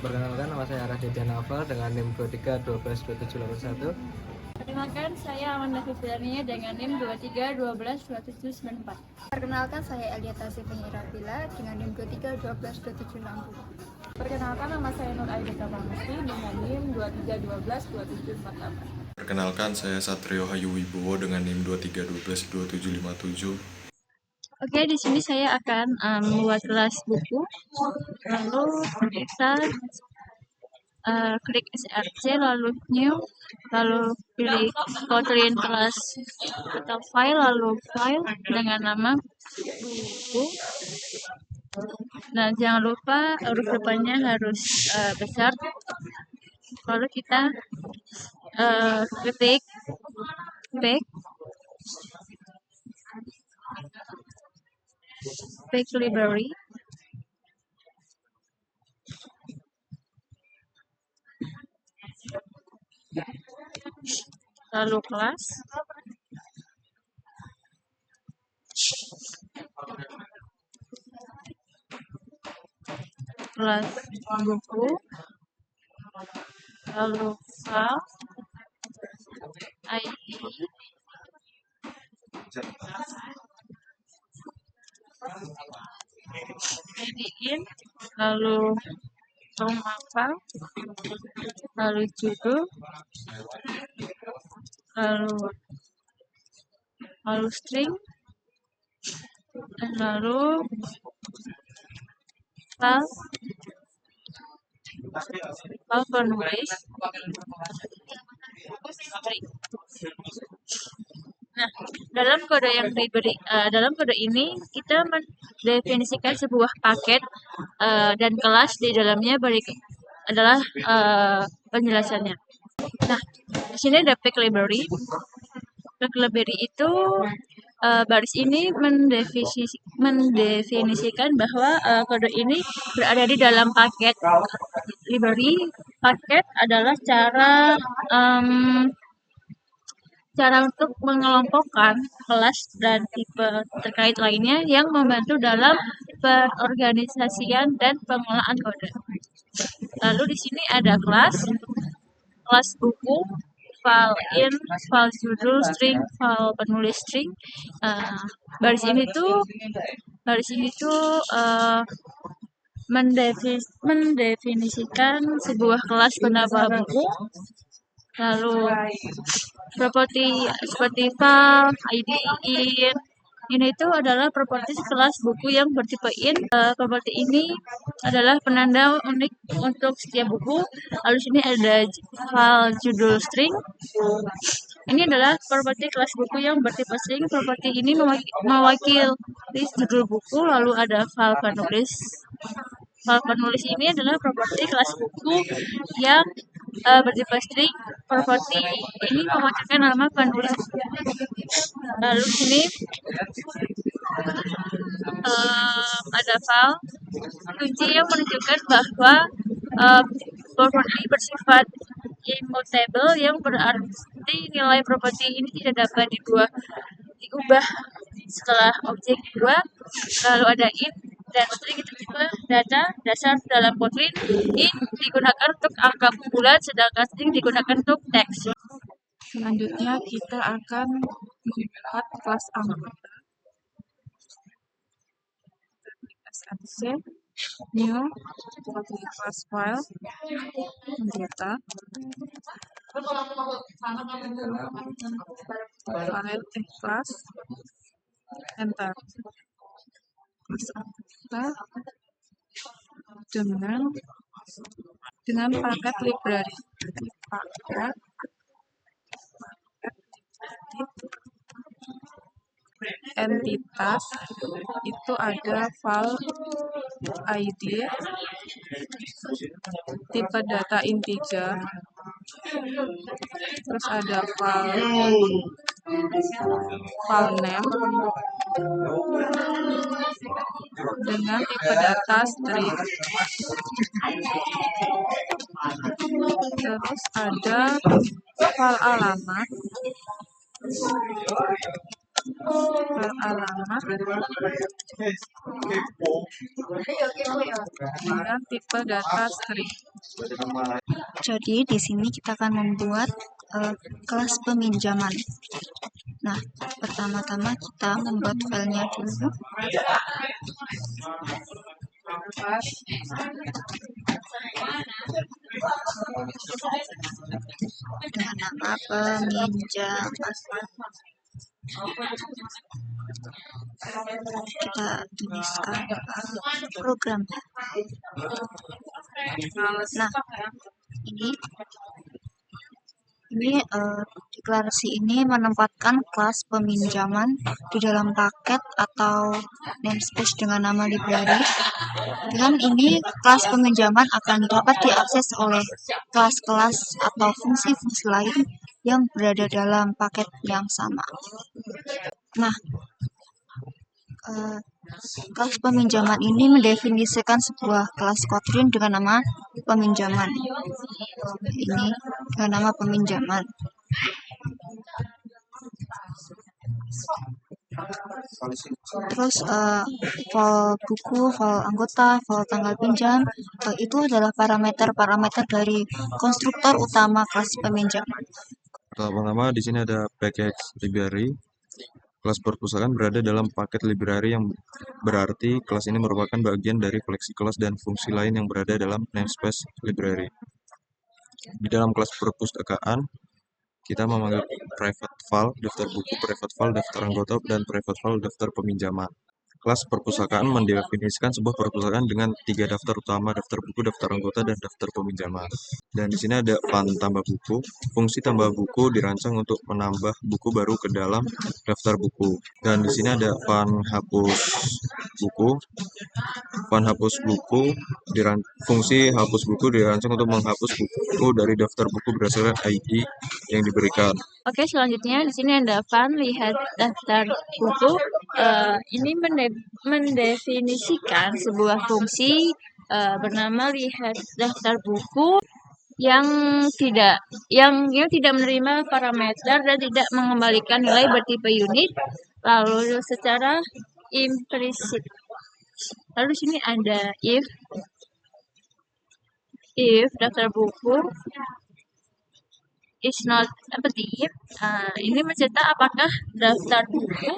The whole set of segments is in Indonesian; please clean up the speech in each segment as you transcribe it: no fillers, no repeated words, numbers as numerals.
Perkenalkan, nama saya Raditya Naval dengan NIM 23 12 2781. Perkenalkan, saya Amanda Fitriania dengan NIM 23 12 2794. Perkenalkan, saya Eliata Sifenirapila dengan NIM 23 12 2760. Perkenalkan, nama saya Nur Aida Kapamusti dengan NIM 23 12 2748. Perkenalkan, saya Satrio Hayu Wibowo dengan NIM 23 12 2757. Oke, di sini saya akan membuat kelas buku. Lalu kita klik SRC, lalu new, lalu pilih Kotlin kelas atau file, lalu file dengan nama buku. Nah, jangan lupa huruf depannya harus besar. Lalu kita ketik back library. Lalu kelas, buku, lalu file, ID, in, lalu rumah file, lalu judul, lalu string, dan lalu file penulis. Nah, dalam kode yang diberi dalam kode ini kita mendefinisikan sebuah paket dan kelas di dalamnya adalah penjelasannya. Nah, di sini ada pack library. Pack library itu baris ini mendefinisikan bahwa kode ini berada di dalam paket library. Paket adalah cara untuk mengelompokkan kelas dan tipe terkait lainnya yang membantu dalam pengorganisasian dan pengelolaan kode. Lalu di sini ada kelas buku, file in, file judul, string, file penulis string. Baris ini tuh mendefinisikan sebuah kelas penambah buku. Lalu properti seperti file, ID, in. Ini itu adalah properti kelas buku yang bertipe in. Properti ini adalah penanda unik untuk setiap buku. Lalu sini ada file judul string. Ini adalah properti kelas buku yang bertipe string. Properti ini mewakili judul buku. Lalu ada file penulis. File penulis ini adalah properti kelas buku yang bertipe string. Properti ini mewakilkan nama penulis. Lalu sini ada file kunci yang menunjukkan bahwa properti bersifat immutable, yang berarti nilai properti ini tidak dapat diubah setelah objek diubah. Lalu ada in dan string itu tipe data dasar dalam Kotlin. In digunakan untuk angka bulan, sedangkan string digunakan untuk teks. Selanjutnya kita akan membuat kelas anggota. SRC, new, class file, anggota, file class, enter. Kelas anggota dengan paket library. Paket entitas itu ada file ID, tipe data integer, terus ada file name dengan tipe data string, terus ada file alamat dengan tipe data string. Jadi di sini kita akan membuat kelas peminjaman. Nah, pertama-tama kita membuat filenya dulu. Dengan nama peminjaman. Kita tuliskan program. Nah, ini deklarasi ini menempatkan kelas peminjaman di dalam paket atau namespace dengan nama library. Dengan ini, kelas peminjaman akan dapat diakses oleh kelas-kelas atau fungsi-fungsi lain yang berada dalam paket yang sama. Nah, kelas peminjaman ini mendefinisikan sebuah kelas Kotlin dengan nama peminjaman. Ini dengan nama peminjaman. Terus file buku, file anggota, file tanggal pinjam, itu adalah parameter-parameter dari konstruktor utama kelas peminjaman. Pertama-tama di sini ada package library. Kelas perpustakaan berada dalam paket library yang berarti kelas ini merupakan bagian dari koleksi kelas dan fungsi lain yang berada dalam namespace library. Di dalam kelas perpustakaan, kita memanggil private file, daftar buku, private file, daftar anggota, dan private file, daftar peminjaman. Kelas perpustakaan mendefinisikan sebuah perpustakaan dengan 3 daftar utama, daftar buku, daftar anggota, dan daftar peminjaman. Dan di sini ada fun tambah buku. Fungsi tambah buku dirancang untuk menambah buku baru ke dalam daftar buku. Dan di sini ada fun hapus buku. Fun hapus buku, fungsi hapus buku dirancang untuk menghapus buku dari daftar buku berdasarkan ID yang diberikan. Oke, selanjutnya di sini ada fun lihat daftar buku. Ini mendefinisikan sebuah fungsi bernama lihat daftar buku yang tidak menerima parameter dan tidak mengembalikan nilai bertipe unit, lalu secara implisit. Lalu di sini ada if daftar buku is not empty, ini mencetak apakah daftar buku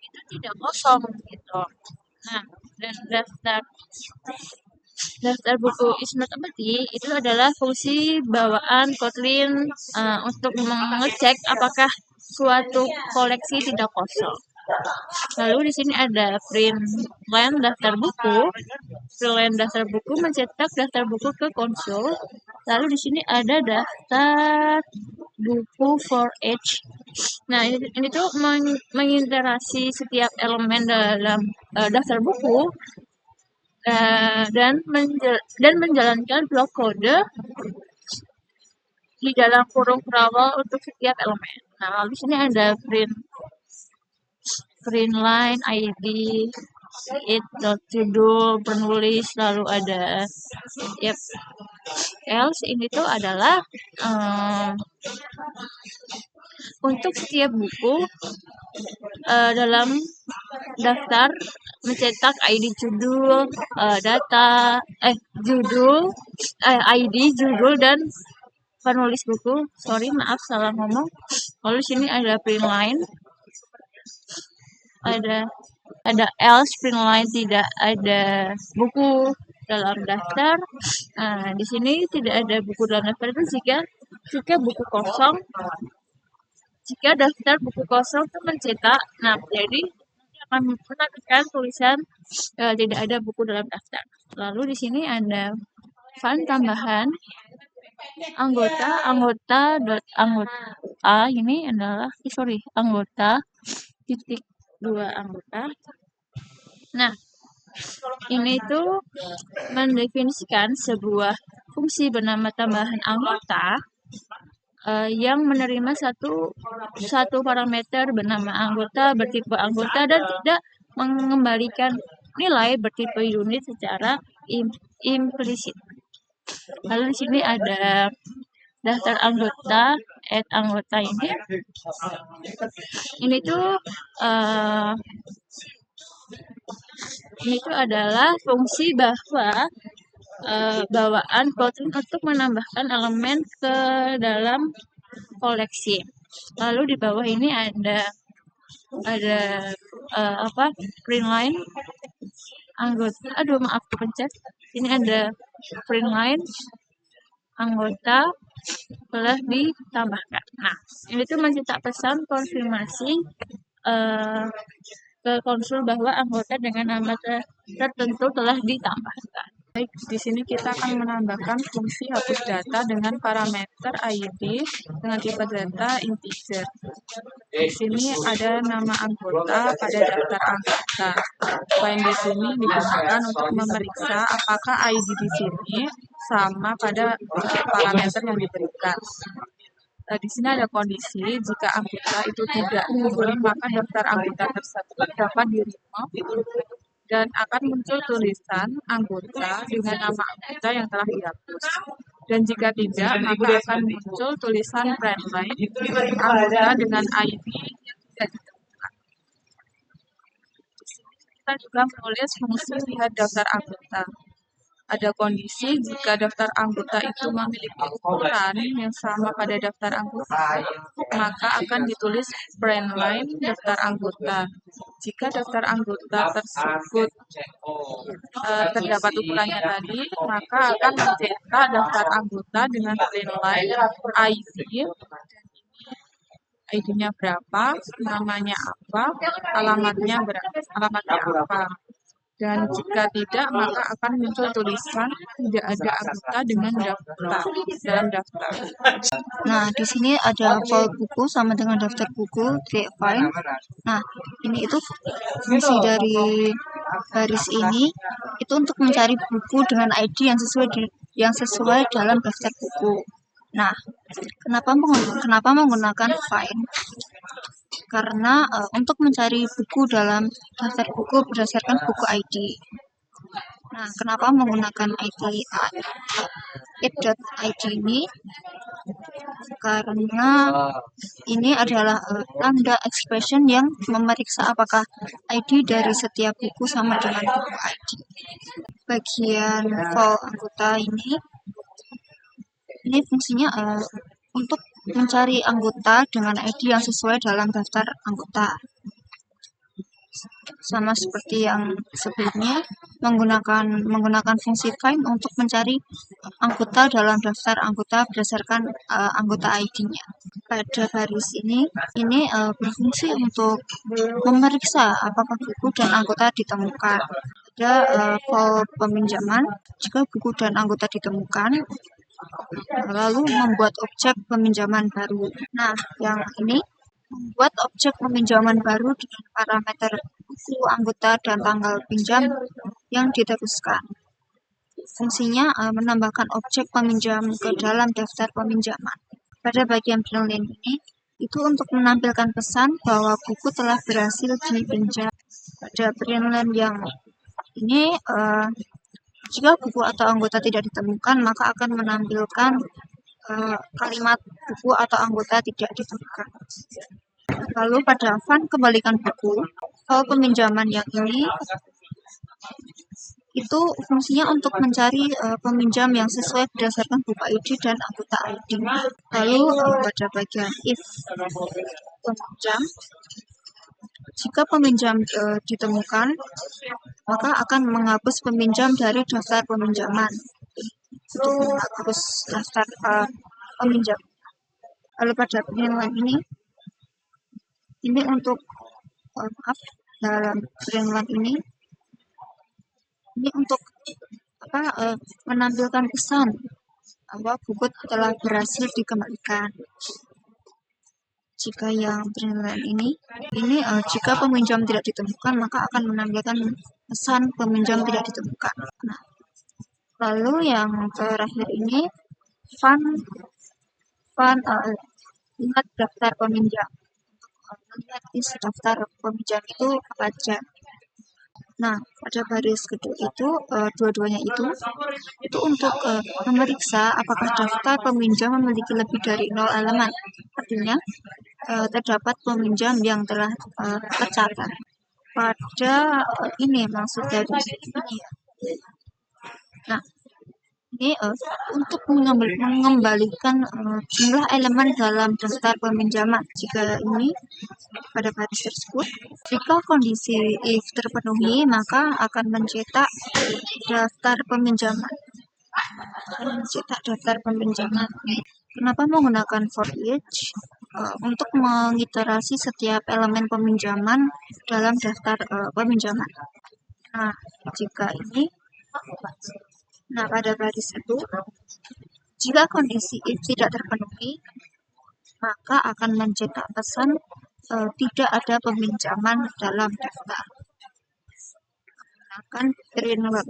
itu tidak kosong gitu. Nah, dan daftar buku is not empty itu adalah fungsi bawaan Kotlin untuk mengecek apakah suatu koleksi tidak kosong. Lalu di sini ada println daftar buku. Println daftar buku mencetak daftar buku ke konsol. Lalu di sini ada daftar buku for each. Nah, ini tuh mengiterasi setiap elemen dalam daftar buku dan menjalankan blok kode di dalam kurung berawal untuk setiap elemen. Nah, lalu di sini ada printline ID it.judul penulis, lalu ada else. Ini tuh adalah untuk setiap buku dalam daftar mencetak ID judul, ID judul dan penulis buku. Sorry, maaf salah ngomong. Lalu di sini ada printline, ada else printline, tidak ada buku dalam daftar. Di sini tidak ada buku dalam daftar itu jika buku kosong. Jika daftar buku kosong itu mencetak, nah jadi akan menampilkan tulisan tidak ada buku dalam daftar. Lalu di sini ada fun tambahan anggota ini adalah anggota titik 2 anggota. Nah, ini tuh mendefinisikan sebuah fungsi bernama tambahan anggota yang menerima satu parameter bernama anggota bertipe anggota dan tidak mengembalikan nilai bertipe unit secara implisit. Lalu di sini ada daftar anggota, add anggota ini. Ini tuh adalah fungsi bahwa bawaan voting untuk menambahkan elemen ke dalam koleksi. Lalu di bawah ini ada print line anggota. Aduh, maaf kepencet. Ini ada print line anggota telah ditambahkan. Nah, ini tuh mencetak pesan konfirmasi ke konsul bahwa anggota dengan nama tertentu telah ditambahkan. Baik, di sini kita akan menambahkan fungsi hapus data dengan parameter ID dengan tipe data integer. Di sini ada nama anggota pada daftar anggota. Find di sini digunakan untuk memeriksa apakah ID di sini sama pada parameter yang diberikan. Di sini ada kondisi jika anggota itu tidak dipilih, maka daftar anggota tersebut dapat di-remove dan akan muncul tulisan anggota dengan nama anggota yang telah dihapus. Dan jika tidak, maka akan muncul tulisan print line anggota dengan ID yang tidak ditemukan. Kita juga menulis fungsi lihat daftar anggota. Ada kondisi jika daftar anggota itu memiliki ukuran yang sama pada daftar anggota, maka akan ditulis print line daftar anggota. Jika daftar anggota tersebut terdapat ukurannya tadi, maka akan mencetak daftar anggota dengan print line ID, ID-nya berapa, namanya apa, alamatnya apa. Dan jika tidak, maka akan muncul tulisan tidak ada anggota dengan daftar dalam daftar. Nah, di sini ada file buku sama dengan daftar buku, create file. Nah, ini itu fungsi dari baris ini itu untuk mencari buku dengan ID yang sesuai dalam daftar buku. Nah, kenapa menggunakan find? Karena untuk mencari buku dalam daftar buku berdasarkan buku ID. Nah, kenapa menggunakan id ini? Karena ini adalah tanda expression yang memeriksa apakah ID dari setiap buku sama dengan buku ID. Bagian file anggota ini fungsinya untuk mencari anggota dengan ID yang sesuai dalam daftar anggota. Sama seperti yang sebelumnya, menggunakan fungsi find untuk mencari anggota dalam daftar anggota berdasarkan anggota ID-nya. Pada baris ini berfungsi untuk memeriksa apakah buku dan anggota ditemukan. Ada file peminjaman, jika buku dan anggota ditemukan, lalu membuat objek peminjaman baru. Nah, yang ini membuat objek peminjaman baru dengan parameter buku, anggota, dan tanggal pinjam yang diteruskan. Fungsinya menambahkan objek peminjam ke dalam daftar peminjaman. Pada bagian print line ini, itu untuk menampilkan pesan bahwa buku telah berhasil dipinjam. Pada print line yang ini, jika buku atau anggota tidak ditemukan, maka akan menampilkan kalimat buku atau anggota tidak ditemukan. Lalu pada fund kembalikan buku, file peminjaman yang ini itu fungsinya untuk mencari peminjam yang sesuai berdasarkan buku ID dan anggota ID. Lalu pada bagian if peminjam, jika peminjam ditemukan, maka akan menghapus peminjam dari daftar peminjaman. Untuk menghapus daftar peminjam. Lalu pada print line ini untuk dalam print line ini untuk menampilkan pesan bahwa buku telah berhasil dikembalikan. Jika yang print line ini jika peminjam tidak ditemukan, maka akan menampilkan pesan peminjam tidak ditemukan. Nah, lalu yang terakhir ini fund lihat daftar peminjam. Melihat isi daftar peminjam itu apa aja. Nah, pada baris kedua itu dua-duanya itu untuk memeriksa apakah daftar peminjam memiliki lebih dari 0 elemen. Artinya terdapat peminjam yang telah tercatat. Pada ini maksud dari ini ya. Nah, ini untuk mengembalikan jumlah elemen dalam daftar peminjaman. Jika ini pada baris tersebut, jika kondisi if terpenuhi, maka akan mencetak daftar peminjaman. Kenapa menggunakan for each? Untuk mengiterasi setiap elemen peminjaman dalam daftar peminjaman. Nah, pada baris itu, jika kondisi if tidak terpenuhi, maka akan mencetak pesan tidak ada peminjaman dalam daftar. Menggunakan framework.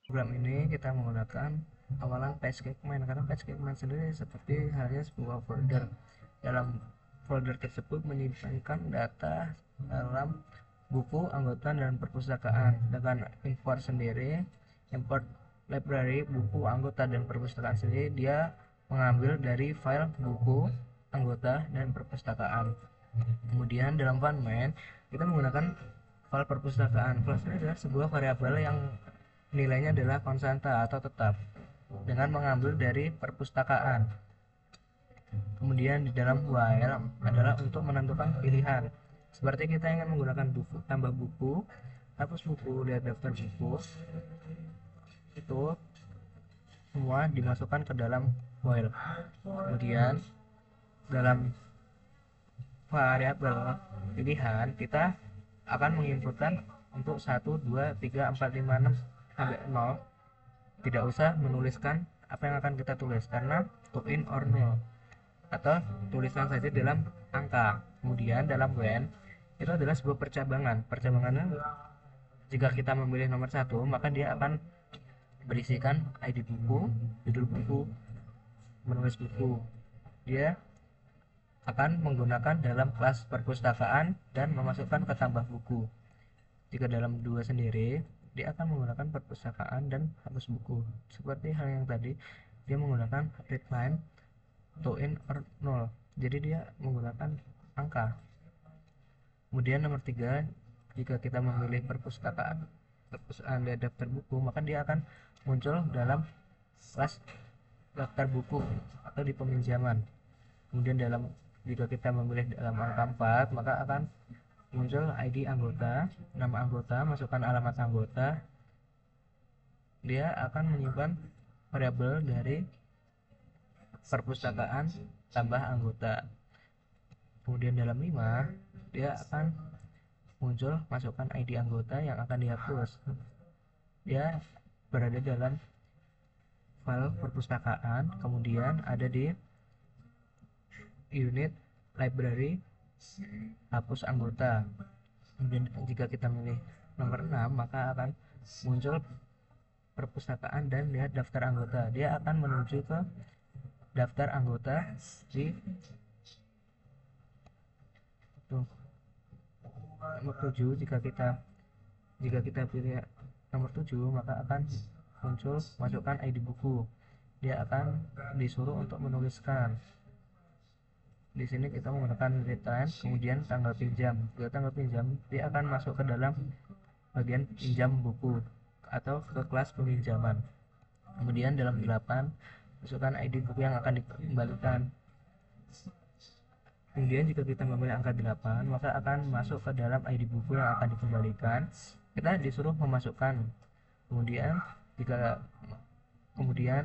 Program ini kita menggunakan awalan PageCakeMan, karena PageCakeMan sendiri seperti halnya sebuah folder. Dalam folder tersebut menyimpan data dalam buku, anggota, dan perpustakaan. Dengan import sendiri, import library, buku, anggota, dan perpustakaan sendiri, dia mengambil dari file buku, anggota, dan perpustakaan. Kemudian dalam funMain kita menggunakan file perpustakaan. File ini adalah sebuah variabel yang nilainya adalah konstanta atau tetap dengan mengambil dari perpustakaan. Kemudian di dalam while adalah untuk menentukan pilihan. Seperti kita ingin menggunakan buku, tambah buku, hapus buku, lihat daftar buku, itu semua dimasukkan ke dalam while. Kemudian dalam variabel pilihan kita akan menginputkan untuk 1, 2, 3, 4, 5, 6 sampai 0. Tidak usah menuliskan apa yang akan kita tulis karena to in or null, atau tuliskan saja dalam angka. Kemudian dalam when itu adalah sebuah percabangan. Percabangannya jika kita memilih nomor 1, maka dia akan berisikan ID buku, judul buku, menulis buku. Dia akan menggunakan dalam kelas perpustakaan dan memasukkan ke tambah buku. Jika dalam 2 sendiri, dia akan menggunakan perpustakaan dan hapus buku. Seperti hal yang tadi, dia menggunakan readline to in or null. Jadi dia menggunakan angka. Kemudian nomor 3, jika kita memilih perpustakaan dan daftar buku, maka dia akan muncul dalam kelas daftar buku atau di peminjaman. Kemudian jika kita memilih dalam angka 4, maka akan muncul ID anggota, nama anggota, masukkan alamat anggota. Dia akan menyimpan variabel dari perpustakaan tambah anggota. Kemudian dalam 5, dia akan muncul masukkan ID anggota yang akan dihapus. Dia berada dalam file perpustakaan, kemudian ada di unit library hapus anggota. Kemudian jika kita milih nomor 6, maka akan muncul perpustakaan dan lihat daftar anggota. Dia akan menuju ke daftar anggota di nomor 7. Jika kita pilih nomor 7, maka akan muncul masukkan ID buku. Dia akan disuruh untuk menuliskan. Di sini kita menggunakan readline, kemudian tanggal pinjam. Jika tanggal pinjam, dia akan masuk ke dalam bagian pinjam buku atau ke kelas peminjaman. Kemudian dalam 8, masukkan ID buku yang akan dikembalikan. Kemudian jika kita memilih angka 8, maka akan masuk ke dalam ID buku yang akan dikembalikan. Kita disuruh memasukkan. Kemudian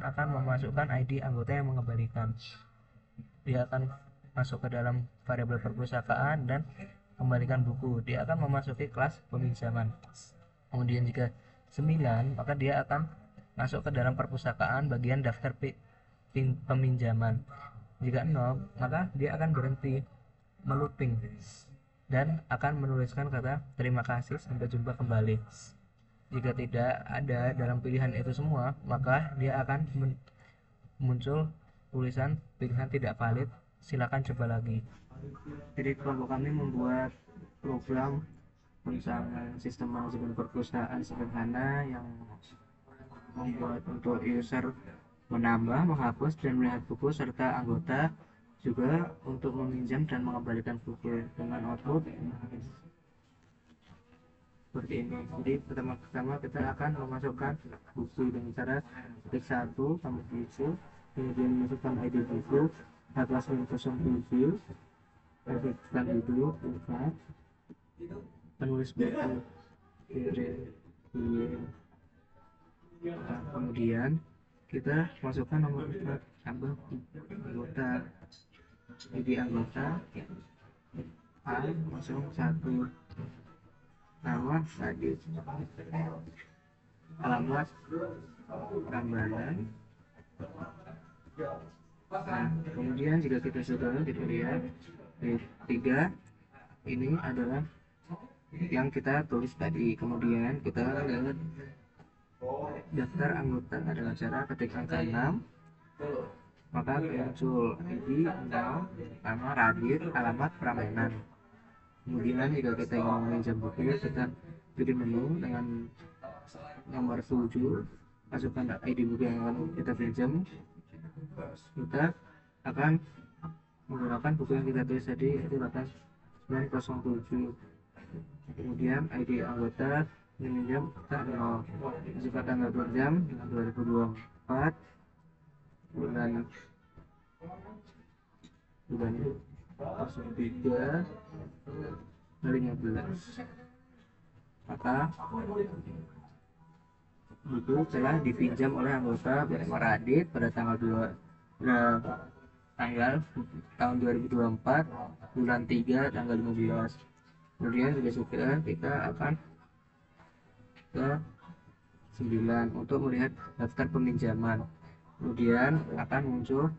akan memasukkan ID anggota yang mengembalikan. Dia akan masuk ke dalam variabel perpustakaan dan kembalikan buku. Dia akan memasuki kelas peminjaman. Kemudian jika 9, maka dia akan masuk ke dalam perpustakaan bagian daftar peminjaman. Jika 0, maka dia akan berhenti melooping dan akan menuliskan kata terima kasih, sampai jumpa kembali. Jika tidak ada dalam pilihan itu semua, maka dia akan muncul tulisan pilihan tidak valid, silakan coba lagi. Jadi kelompok kami membuat program tentang sistem manajemen perpustakaan sederhana yang membuat untuk user menambah, menghapus, dan melihat buku serta anggota, juga untuk meminjam dan mengembalikan buku dengan output seperti ini. Jadi pertama-tama kita akan memasukkan buku dengan cara ketik 1 sampai buku, kemudian masukkan ID buku atlas 907, masukkan dulu buka, penulis buku, kemudian kita masukkan nomor anggota, ID anggota A01, nama tadi, alamat Prambanan. Nah, kemudian jika kita sudah lihat di 3 ini adalah yang kita tulis tadi. Kemudian kita lihat daftar anggota dengan cara ketik angka 6, maka muncul ID 0, nama Radit, alamat Prambanan. Kemudian jika kita ingin meminjam buku, kita pilih menu dengan nomor 7, masukkan ID buku yang akan kita pinjam. Kita akan menggunakan buku yang kita tulis tadi, itu 907. Kemudian ID anggota meminjam kita 0, masukkan tanggal berjam dengan 2024, bulan 03 dari 15. Maka buku telah dipinjam oleh anggota bernama Radit pada tanggal tahun 2024, bulan 3 tanggal 15. Kemudian juga sudah kita akan ke 9 untuk melihat daftar peminjaman. Kemudian akan muncul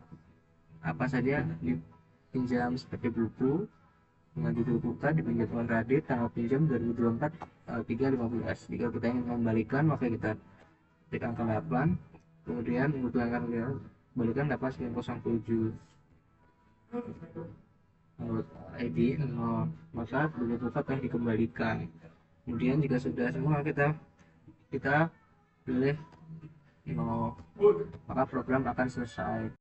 apa saja dipinjam seperti buku dengan judul buka dipinjamkan Radit, tanggal pinjam 2024 3/15. Jika kita ingin mengembalikan, maka kita ketik angka 8, kemudian buku yang akan kita kembalikan dapat 907. Menurut ID 0, maka buku buka telah dikembalikan. Kemudian jika sudah semua kita pilih 0, maka program akan selesai.